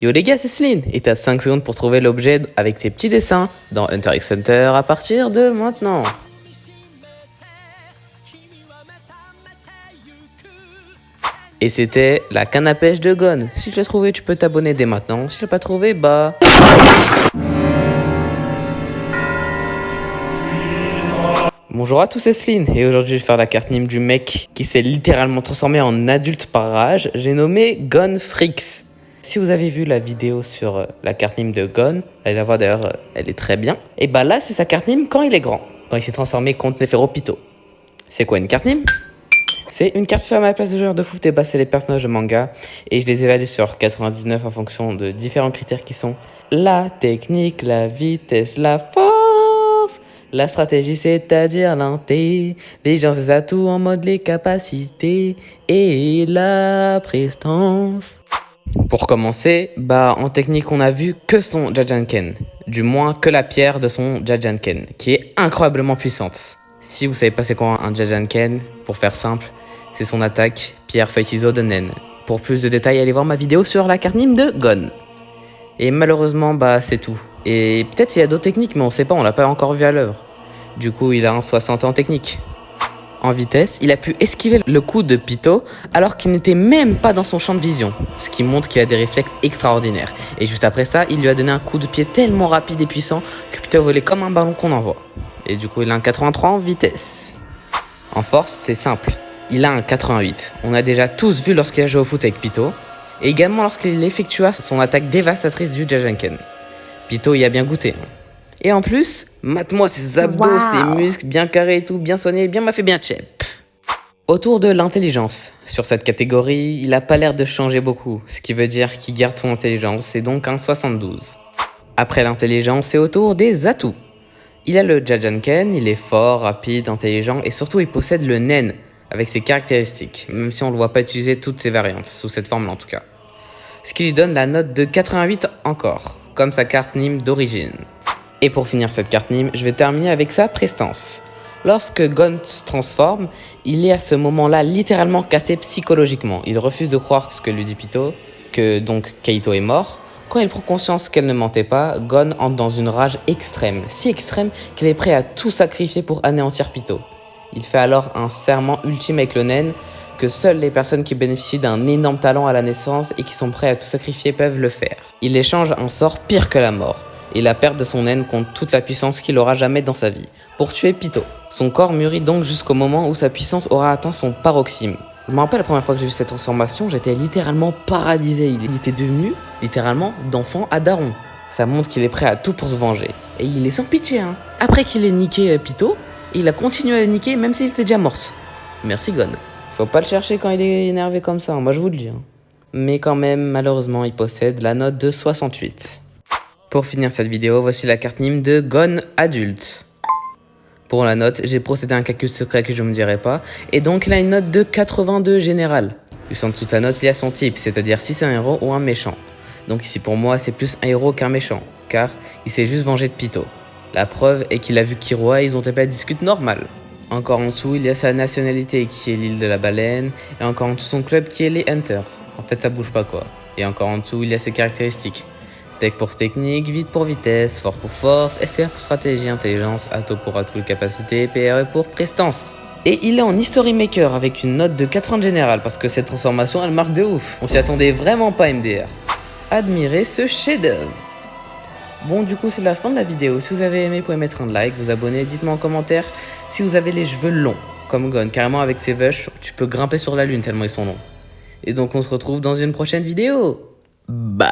Yo les gars, c'est Celine, et t'as 5 secondes pour trouver l'objet avec tes petits dessins dans Hunter x Hunter à partir de maintenant. Et c'était la canne à pêche de Gon. Si tu l'as trouvé, tu peux t'abonner dès maintenant. Si tu l'as pas trouvé, bah... Bonjour à tous, c'est Celine, et aujourd'hui je vais faire la carte Nîmes du mec qui s'est littéralement transformé en adulte par rage. J'ai nommé Gon Freaks. Si vous avez vu la vidéo sur la carte Nîmes de Gon, allez la voir d'ailleurs, elle est très bien. Et bah là, c'est sa carte Nîmes quand il est grand, quand il s'est transformé contre Néferopito. C'est quoi une carte Nîmes? C'est une carte sur ma place de joueur de foot, et bah c'est les personnages de manga, et je les évalue sur 99 en fonction de différents critères qui sont la technique, la vitesse, la force, la stratégie, c'est-à-dire l'intelligence, les atouts en mode les capacités, et la prestance. Pour commencer, bah en technique on a vu que son Jajanken, du moins que la pierre de son Jajanken, qui est incroyablement puissante. Si vous savez pas c'est quoi un Jajanken, pour faire simple, c'est son attaque pierre feuille ciseaux de Nen. Pour plus de détails, allez voir ma vidéo sur la carte Nîmes de Gon. Et malheureusement, bah c'est tout. Et peut-être il y a d'autres techniques, mais on sait pas, on l'a pas encore vu à l'œuvre. Du coup, il a un 60 en technique. En vitesse, il a pu esquiver le coup de Pitou alors qu'il n'était même pas dans son champ de vision, ce qui montre qu'il a des réflexes extraordinaires. Et juste après ça, il lui a donné un coup de pied tellement rapide et puissant que Pitou volait comme un ballon qu'on envoie. Et du coup, il a un 83 en vitesse. En force, c'est simple, il a un 88. On a déjà tous vu lorsqu'il a joué au foot avec Pitou, et également lorsqu'il effectua son attaque dévastatrice du Jajanken. Pitou y a bien goûté. Et en plus, mate-moi ses abdos, ses muscles bien carrés et tout, bien soignés, bien m'a fait bien chep. Autour de l'intelligence. Sur cette catégorie, il a pas l'air de changer beaucoup, ce qui veut dire qu'il garde son intelligence, c'est donc un 72. Après l'intelligence, c'est autour des atouts. Il a le Jajanken, il est fort, rapide, intelligent, et surtout il possède le Nen, avec ses caractéristiques, même si on ne le voit pas utiliser toutes ses variantes, sous cette forme-là en tout cas. Ce qui lui donne la note de 88 encore, comme sa carte Nîmes d'origine. Et pour finir cette carte Nîmes, je vais terminer avec sa prestance. Lorsque Gon se transforme, il est à ce moment-là littéralement cassé psychologiquement. Il refuse de croire ce que lui dit Pitou, que donc Kaito est mort. Quand il prend conscience qu'elle ne mentait pas, Gon entre dans une rage extrême, si extrême qu'il est prêt à tout sacrifier pour anéantir Pitou. Il fait alors un serment ultime avec le Nen, que seules les personnes qui bénéficient d'un énorme talent à la naissance et qui sont prêts à tout sacrifier peuvent le faire. Il échange un sort pire que la mort, et la perte de son Nen contre toute la puissance qu'il aura jamais dans sa vie, pour tuer Pitou. Son corps mûrit donc jusqu'au moment où sa puissance aura atteint son paroxysme. Je me rappelle la première fois que j'ai vu cette transformation, j'étais littéralement paradisé. Il était devenu, littéralement, d'enfant à daron. Ça montre qu'il est prêt à tout pour se venger. Et il est sans pitié, hein. Après qu'il ait niqué Pitou, il a continué à le niquer même s'il était déjà mort. Merci Gon. Faut pas le chercher quand il est énervé comme ça, moi je vous le dis. Hein. Mais quand même, malheureusement, il possède la note de 68. Pour finir cette vidéo, voici la carte Nîmes de Gon adulte. Pour la note, j'ai procédé à un calcul secret que je ne me dirai pas, et donc il a une note de 82 générale. Juste en dessous de sa note, il y a son type, c'est-à-dire si c'est un héros ou un méchant. Donc ici pour moi, c'est plus un héros qu'un méchant, car il s'est juste vengé de Pitou. La preuve est qu'il a vu Killua et ils ont tapé la discute normale. Encore en dessous, il y a sa nationalité qui est l'île de la baleine, et encore en dessous son club qui est les Hunters. En fait, ça bouge pas quoi. Et encore en dessous, il y a ses caractéristiques. Tech pour technique, vite pour vitesse, fort pour force, STR pour stratégie, intelligence, Atto pour atout capacité, PRE pour prestance. Et il est en History Maker avec une note de 80 générale parce que cette transformation elle marque de ouf. On s'y attendait vraiment pas MDR. Admirez ce chef-d'œuvre. Bon du coup c'est la fin de la vidéo. Si vous avez aimé, vous pouvez mettre un like, vous abonner, dites-moi en commentaire si vous avez les cheveux longs comme Gon. Carrément avec ses veuches, tu peux grimper sur la lune tellement ils sont longs. Et donc on se retrouve dans une prochaine vidéo. Bye.